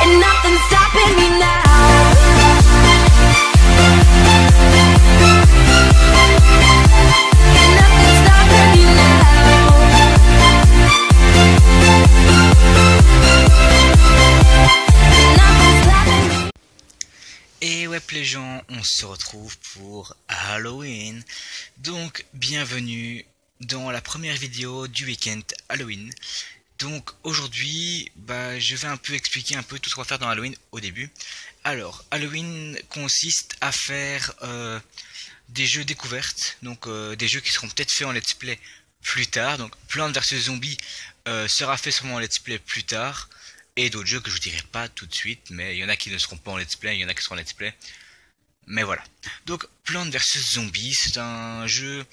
and nothing's stopping me now. And nothing's stopping me now. And nothing's stopping me. Et ouais les gens, on se retrouve pour Halloween. Donc bienvenue dans la première vidéo du week-end Halloween. Donc aujourd'hui, je vais un peu expliquer un peu tout ce qu'on va faire dans Halloween au début. Alors, Halloween consiste à faire des jeux découvertes, donc des jeux qui seront peut-être faits en let's play plus tard. Donc Plants vs Zombies sera fait sûrement en let's play plus tard. Et d'autres jeux que je vous dirai pas tout de suite, mais il y en a qui ne seront pas en let's play, il y en a qui seront en let's play. Mais voilà. Donc Plants vs Zombies, c'est un jeu...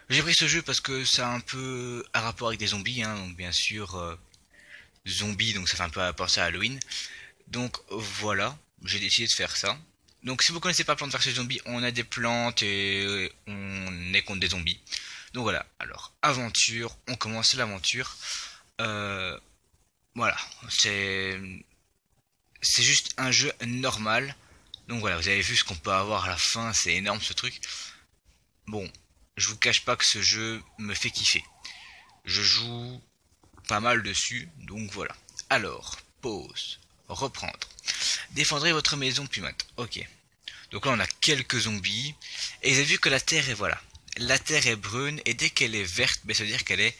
J'ai pris ce jeu parce que ça a un peu un rapport avec des zombies, hein, donc bien sûr zombies, donc ça fait un peu penser à Halloween. Donc voilà, j'ai décidé de faire ça. Donc si vous connaissez pas Plants vs Zombies, on a des plantes et on est contre des zombies. Donc voilà, alors aventure, on commence l'aventure. Voilà, c'est juste un jeu normal. Donc voilà, vous avez vu ce qu'on peut avoir à la fin, c'est énorme ce truc. Bon, je vous cache pas que ce jeu me fait kiffer. Je joue pas mal dessus, donc voilà. Alors, pause, reprendre. Défendrez votre maison puis mat. Ok. Donc là on a quelques zombies. Et vous avez vu que la terre est voilà. La terre est brune et dès qu'elle est verte, ça veut dire qu'elle est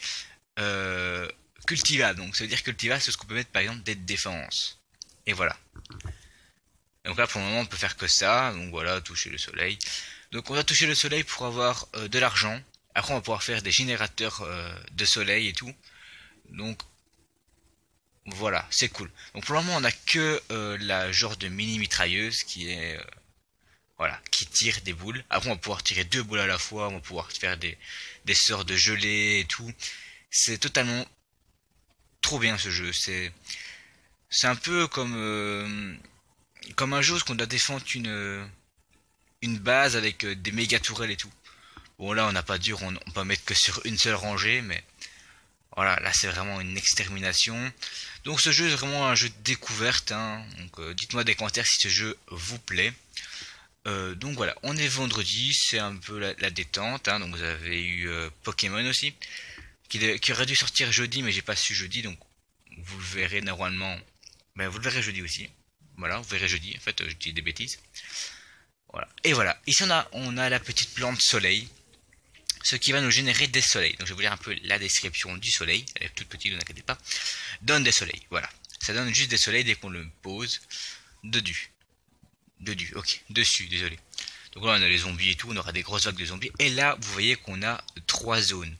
cultivable. Donc ça veut dire cultivable, c'est ce qu'on peut mettre par exemple des défenses. Et voilà. Donc là pour le moment on peut faire que ça. Donc voilà, toucher le soleil. Donc on va toucher le soleil pour avoir de l'argent. Après on va pouvoir faire des générateurs de soleil et tout. Donc voilà, c'est cool. Donc pour le moment on a que la genre de mini mitrailleuse qui est voilà, qui tire des boules. Après on va pouvoir tirer 2 boules à la fois. On va pouvoir faire des sorts de gelée et tout. C'est totalement trop bien ce jeu. C'est un peu comme un jeu où on doit défendre une base avec des méga tourelles et tout. Bon là on n'a pas dur, on peut mettre que sur une seule rangée, mais voilà, là c'est vraiment une extermination. Donc ce jeu est vraiment un jeu de découverte, hein. Donc dites-moi dans les commentaires si ce jeu vous plaît. Donc voilà, on est vendredi, c'est un peu la détente, hein. Donc vous avez eu Pokémon aussi, qui aurait dû sortir jeudi, mais j'ai pas su jeudi, donc vous le verrez normalement. Vous le verrez jeudi aussi. Voilà, vous verrez jeudi, en fait je dis des bêtises. Voilà. Et voilà, ici on a la petite plante soleil, ce qui va nous générer des soleils. Donc je vais vous lire un peu la description du soleil, elle est toute petite, ne vous inquiétez pas. Donne des soleils, voilà. Ça donne juste des soleils dès qu'on le pose dessus. Ok, dessus, désolé. Donc là on a les zombies et tout, on aura des grosses vagues de zombies. Et là, vous voyez qu'on a 3 zones.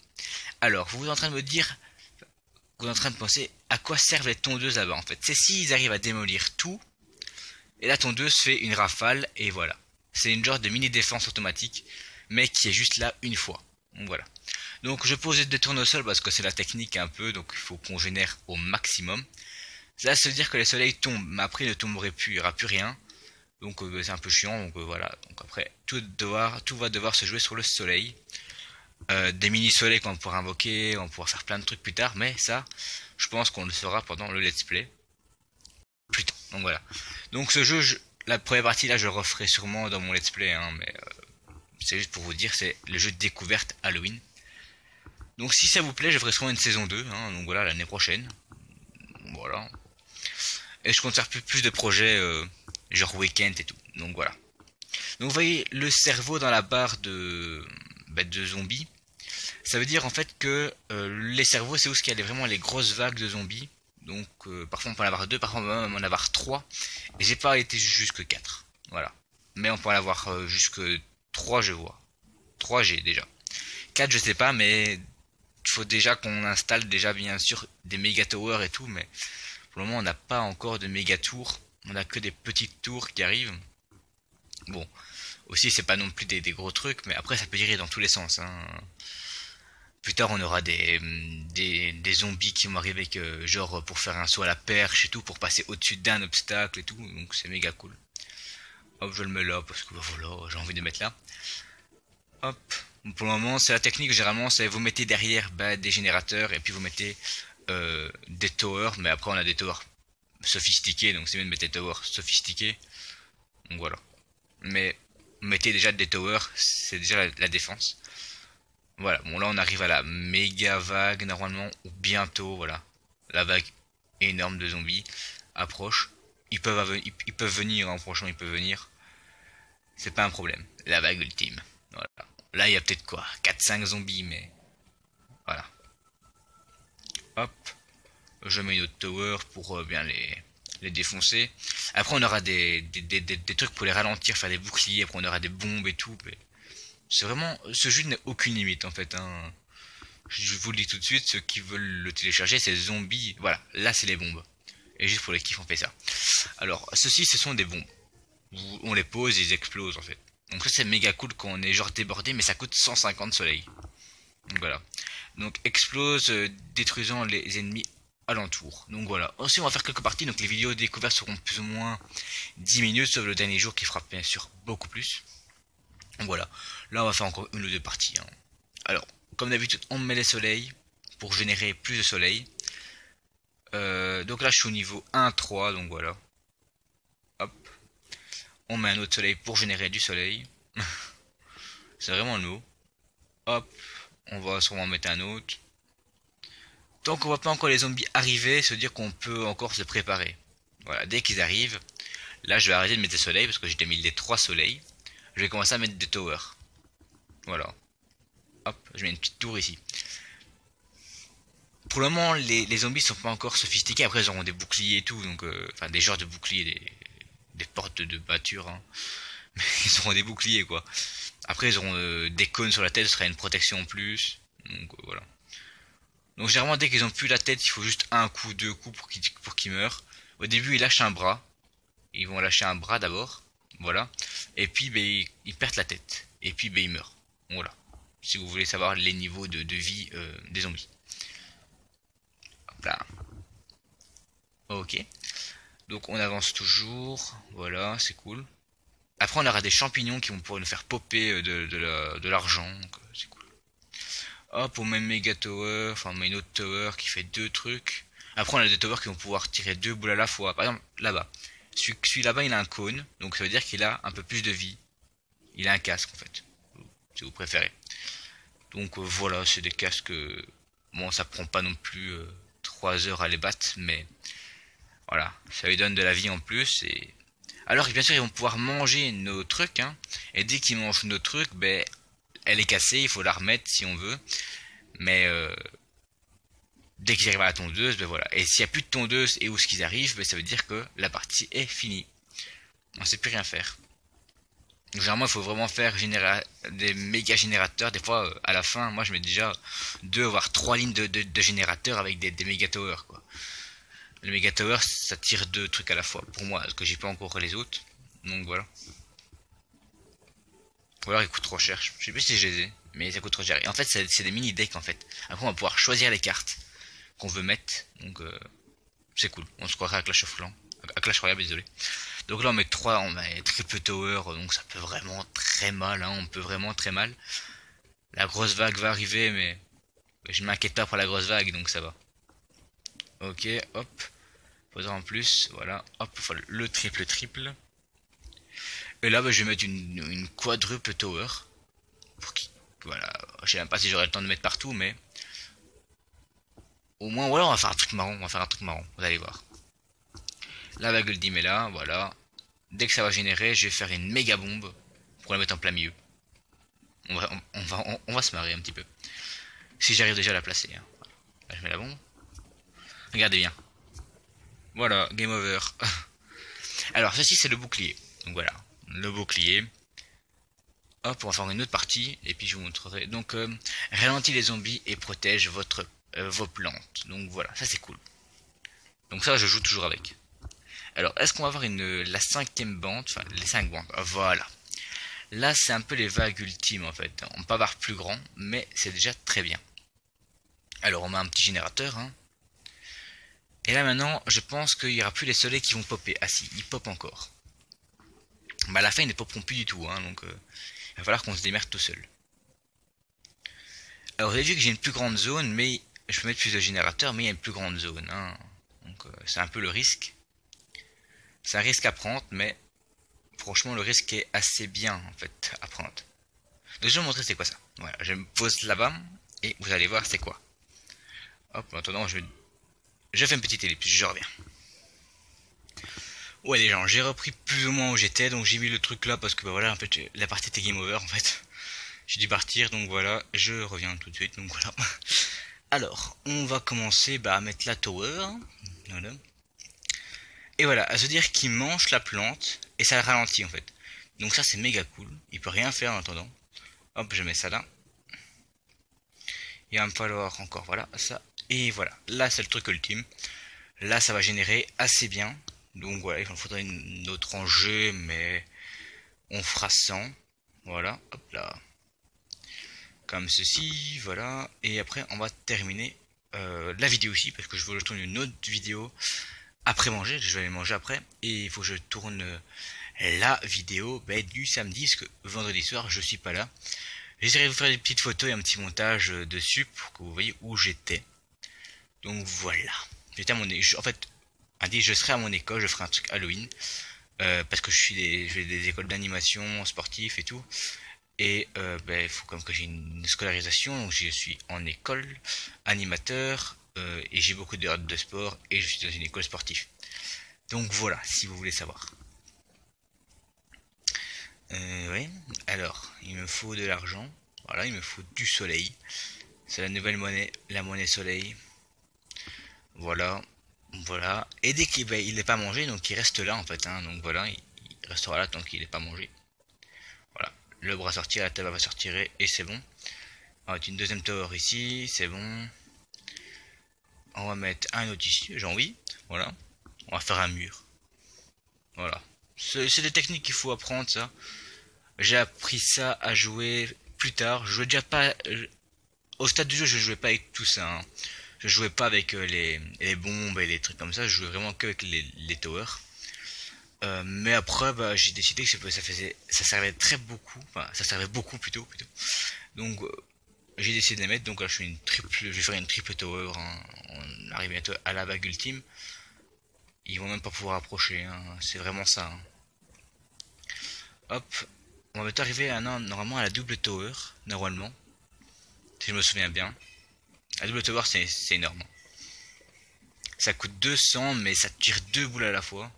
Alors, vous êtes en train de me dire, vous êtes en train de penser à quoi servent les tondeuses là-bas en fait. C'est s'ils arrivent à démolir tout, et la tondeuse fait une rafale, et voilà. C'est une genre de mini défense automatique, mais qui est juste là une fois. Donc voilà. Donc je pose des tournesols parce que c'est la technique un peu, donc il faut qu'on génère au maximum. Ça veut dire que les soleils tombent, mais après ils ne tomberaient plus, il n'y aura plus rien. Donc c'est un peu chiant, donc voilà. Donc après, tout va devoir se jouer sur le soleil. Des mini soleils qu'on pourra invoquer, on pourra faire plein de trucs plus tard, mais ça, je pense qu'on le saura pendant le let's play. Plus tard. Donc voilà. Donc ce jeu, la première partie là je le referai sûrement dans mon let's play, hein, mais c'est juste pour vous dire, c'est le jeu de découverte Halloween. Donc si ça vous plaît, je ferai sûrement une saison 2, hein, donc voilà, l'année prochaine. Voilà. Et je compte faire plus de projets genre week-end et tout. Donc voilà. Donc vous voyez le cerveau dans la barre de zombies. Ça veut dire en fait que les cerveaux c'est où il y a vraiment les grosses vagues de zombies. Donc parfois on peut en avoir 2, parfois on peut même en avoir 3. Et j'ai pas été jusque 4. Voilà. Mais on peut en avoir jusque 3 je vois. 3 j'ai déjà. 4 je sais pas, mais il faut déjà qu'on installe déjà bien sûr des méga towers et tout. Mais pour le moment on n'a pas encore de méga tours. On a que des petites tours qui arrivent. Bon. Aussi c'est pas non plus des gros trucs. Mais après ça peut tirer dans tous les sens, hein. Plus tard on aura des zombies qui vont arriver avec genre pour faire un saut à la perche et tout, pour passer au-dessus d'un obstacle et tout, donc c'est méga cool. Hop, je le mets là parce que voilà, j'ai envie de mettre là. Hop, pour le moment c'est la technique, généralement c'est vous mettez derrière des générateurs et puis vous mettez des towers, mais après on a des towers sophistiqués, donc c'est mieux de mettre des towers sophistiqués. Donc voilà. Mais mettez déjà des towers, c'est déjà la défense. Voilà, bon là on arrive à la méga vague normalement, ou bientôt, voilà. La vague énorme de zombies approche. Ils peuvent venir, hein, franchement ils peuvent venir. C'est pas un problème. La vague ultime. Voilà. Là il y a peut-être quoi 4-5 zombies, mais voilà. Hop. Je mets une autre tower pour bien les défoncer. Après on aura des trucs pour les ralentir, faire des boucliers, après on aura des bombes et tout. Mais c'est vraiment... Ce jeu n'a aucune limite en fait. Hein. Je vous le dis tout de suite, ceux qui veulent le télécharger, c'est zombies. Voilà, là c'est les bombes. Et juste pour les kiffs on fait ça. Alors, ceux-ci ce sont des bombes. On les pose et ils explosent en fait. Donc ça c'est méga cool quand on est genre débordé, mais ça coûte 150 soleils. Donc voilà. Donc explose, détruisant les ennemis alentour. Donc voilà. Ensuite on va faire quelques parties. Donc les vidéos découvertes seront plus ou moins 10 minutes, sauf le dernier jour qui fera bien sûr beaucoup plus. Donc voilà. Là on va faire encore une ou deux parties. Hein. Alors, comme d'habitude, on met les soleils pour générer plus de soleil. Donc là je suis au niveau 1-3, donc voilà. Hop. On met un autre soleil pour générer du soleil. C'est vraiment le mot. Hop. On va sûrement mettre un autre. Tant qu'on voit pas encore les zombies arriver, se dire qu'on peut encore se préparer. Voilà, dès qu'ils arrivent, là je vais arrêter de mettre des soleils parce que j'ai mis les 3 soleils. Je vais commencer à mettre des towers. Voilà. Hop, je mets une petite tour ici. Pour le moment, les zombies sont pas encore sophistiqués. Après, ils auront des boucliers et tout, donc enfin des genres de boucliers, des portes de batture. Hein. Mais ils auront des boucliers quoi. Après, ils auront des cônes sur la tête, ce sera une protection en plus. Donc voilà. Donc généralement, dès qu'ils ont plus la tête, il faut juste un coup, deux coups pour qu'ils meurent. Au début, ils lâchent un bras. Ils vont lâcher un bras d'abord. Voilà. Et puis, ben, ils perdent la tête. Et puis, ben, ils meurent. Voilà. Si vous voulez savoir les niveaux de vie des zombies. Hop là. Ok. Donc on avance toujours. Voilà, c'est cool. Après on aura des champignons qui vont pouvoir nous faire popper de l'argent. Donc c'est cool. Hop, on met une méga tower. Enfin on met une autre tower qui fait 2 trucs. Après on a des towers qui vont pouvoir tirer 2 boules à la fois. Par exemple là-bas. Celui là-bas il a un cône. Donc ça veut dire qu'il a un peu plus de vie. Il a un casque en fait. Si vous préférez. Donc voilà, c'est des casques... bon ça prend pas non plus 3 heures à les battre. Mais... voilà, ça lui donne de la vie en plus et... alors bien sûr ils vont pouvoir manger nos trucs hein, et dès qu'ils mangent nos trucs, ben elle est cassée, il faut la remettre si on veut. Mais dès qu'ils arrivent à la tondeuse, ben voilà. Et s'il n'y a plus de tondeuse et où ce qu'ils arrivent, ben ça veut dire que la partie est finie. On sait plus rien faire. Donc, généralement il faut vraiment faire des méga générateurs. Des fois à la fin, moi je mets déjà 2 voire 3 lignes de générateurs avec des méga towers quoi. Le méga tower ça tire 2 trucs à la fois pour moi parce que j'ai pas encore les autres. Donc voilà. Ou alors ils coûtent trop cher. Je sais plus si je les ai, mais ça coûte trop cher. Et en fait c'est des mini decks en fait. Après on va pouvoir choisir les cartes qu'on veut mettre. Donc c'est cool. On se croirait à Clash of Clans. À Clash Royale, désolé. Donc là on met 3, on met triple tower, donc ça peut vraiment très mal, hein, on peut vraiment très mal. La grosse vague va arriver mais je m'inquiète pas pour la grosse vague donc ça va. Ok, hop. Faudra en plus, voilà, hop, le triple. Et là, bah, je vais mettre une quadruple tower. Pour qui, voilà, je sais même pas si j'aurai le temps de mettre partout, mais... au moins, voilà, on va faire un truc marrant, vous allez voir. La vague ultime est là, voilà. Dès que ça va générer, je vais faire une méga bombe pour la mettre en plein milieu. On va se marrer un petit peu. Si j'arrive déjà à la placer. Hein. Là, je mets la bombe. Regardez bien. Voilà, game over. Alors, ceci c'est le bouclier. Donc voilà, le bouclier. Hop, on va faire une autre partie. Et puis je vous montrerai. Donc, ralentit les zombies et protège vos plantes. Donc voilà, ça c'est cool. Donc ça, je joue toujours avec. Alors, est-ce qu'on va avoir la 5e bande? Enfin, les 5 bandes. Voilà. Là, c'est un peu les vagues ultimes en fait. On peut avoir plus grand, mais c'est déjà très bien. Alors, on met un petit générateur, hein. Et là maintenant, je pense qu'il n'y aura plus les soleils qui vont popper. Ah si, ils popent encore. Bah à la fin, ils ne popperont plus du tout, hein, donc il va falloir qu'on se démerde tout seul. Alors vous avez vu que j'ai une plus grande zone, mais je peux mettre plus de générateurs, mais il y a une plus grande zone. Hein. Donc c'est un peu le risque. C'est un risque à prendre, mais franchement le risque est assez bien en fait à prendre. Donc je vais vous montrer c'est quoi ça. Voilà, je me pose là-bas et vous allez voir c'est quoi. Hop, en attendant je fais une petite ellipse, je reviens. Ouais les gens, j'ai repris plus ou moins où j'étais, donc j'ai mis le truc là parce que bah voilà, en fait la partie était game over en fait. J'ai dû partir, donc voilà, je reviens tout de suite, donc voilà. Alors, on va commencer à mettre la tower. Voilà. Et voilà, à se dire qu'il mange la plante et ça le ralentit en fait. Donc ça c'est méga cool, il peut rien faire en attendant. Hop, je mets ça là. Il va me falloir encore, voilà, ça. Et voilà, là c'est le truc ultime. Là ça va générer assez bien. Donc voilà, il faudrait une autre enjeu, mais on fera 100. Voilà, hop là. Comme ceci, voilà. Et après on va terminer la vidéo aussi, parce que je veux que je tourne une autre vidéo après manger. Je vais aller manger après. Et il faut que je tourne la vidéo du samedi, parce que vendredi soir je suis pas là. J'essaierai de vous faire des petites photos et un petit montage dessus pour que vous voyez où j'étais. Donc voilà. J'étais à mon en fait, je serai à mon école, je ferai un truc Halloween. Parce que je vais des écoles d'animation sportif et tout. Et il faut comme que j'ai une scolarisation, donc je suis en école, animateur, et j'ai beaucoup d'heures de sport, et je suis dans une école sportive. Donc voilà, si vous voulez savoir. Oui, alors, il me faut de l'argent, voilà, il me faut du soleil. C'est la nouvelle monnaie, la monnaie soleil. Voilà, voilà. Et dès qu'il n'est pas mangé, donc il reste là en fait, hein, donc voilà, il restera là tant qu'il n'est pas mangé. Voilà, le bras sortir, la table va sortir et c'est bon. On va mettre une deuxième tower ici, c'est bon. On va mettre un autre ici, j'ai envie, voilà. On va faire un mur. Voilà. C'est des techniques qu'il faut apprendre ça. J'ai appris ça à jouer plus tard. Je jouais déjà pas... au stade du jeu, je jouais pas avec tout ça. Hein. Je jouais pas avec les bombes et les trucs comme ça. Je jouais vraiment que avec les towers. Mais après, j'ai décidé que ça servait très beaucoup. Enfin, ça servait beaucoup plutôt. Donc, j'ai décidé de les mettre. Donc là, je vais faire une triple tower. Hein. On arrive bientôt à la vague ultime. Ils vont même pas pouvoir approcher. Hein. C'est vraiment ça. Hein. Hop. On va arriver normalement à la double tower. Normalement. Si je me souviens bien. La double tower, c'est énorme. Ça coûte 200, mais ça tire 2 boules à la fois.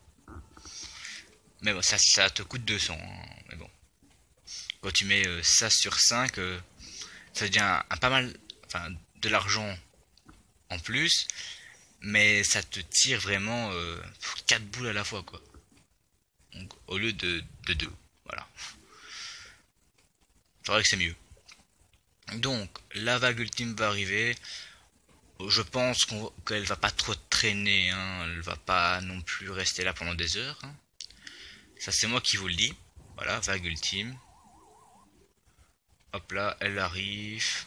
Mais bon, ça te coûte 200. Hein. Mais bon. Quand tu mets ça sur 5, ça devient pas mal. Enfin, de l'argent en plus. Mais ça te tire vraiment 4 boules à la fois, quoi. Donc, au lieu de 2. Voilà. C'est vrai que c'est mieux. Donc, la vague ultime va arriver. Je pense qu'elle va pas trop traîner. Hein. Elle va pas non plus rester là pendant des heures. Hein. Ça, c'est moi qui vous le dis. Voilà, vague ultime. Hop là, elle arrive.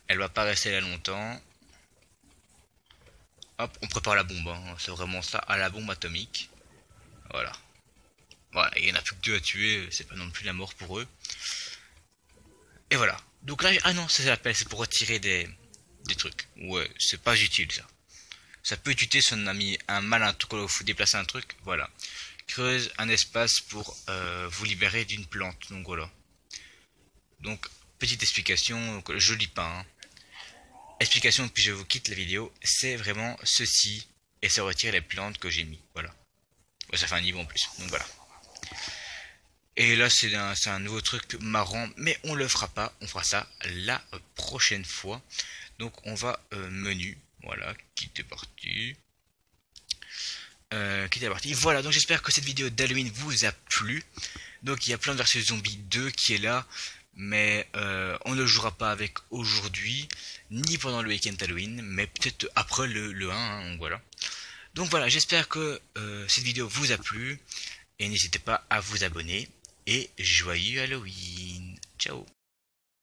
Elle va pas rester là longtemps. Hop, on prépare la bombe, hein. C'est vraiment ça, à la bombe atomique. Voilà. Voilà, il n'y en a plus que 2 à tuer, c'est pas non plus la mort pour eux. Et voilà. Donc là, ah non, ça c'est l'appel, c'est pour retirer des trucs. Ouais, c'est pas utile ça. Ça peut tuer si on a mis un malin truc, quand il faut déplacer un truc, voilà. Creuse un espace pour vous libérer d'une plante, donc voilà. Donc, petite explication, donc, je lis pas, hein. Explication, puis je vous quitte la vidéo, c'est vraiment ceci, et ça retire les plantes que j'ai mis, voilà. Ouais, ça fait un niveau en plus, donc voilà. Et là, c'est un nouveau truc marrant, mais on le fera pas, on fera ça la prochaine fois. Donc, on va menu, voilà, quitter partie. Quitter partie, voilà, donc j'espère que cette vidéo d'Halloween vous a plu. Donc, il y a Plants vs Zombies 2 qui est là. Mais on ne jouera pas avec aujourd'hui, ni pendant le week-end Halloween, mais peut-être après le 1, hein, donc voilà. Donc voilà, j'espère que cette vidéo vous a plu, et n'hésitez pas à vous abonner, et joyeux Halloween. Ciao.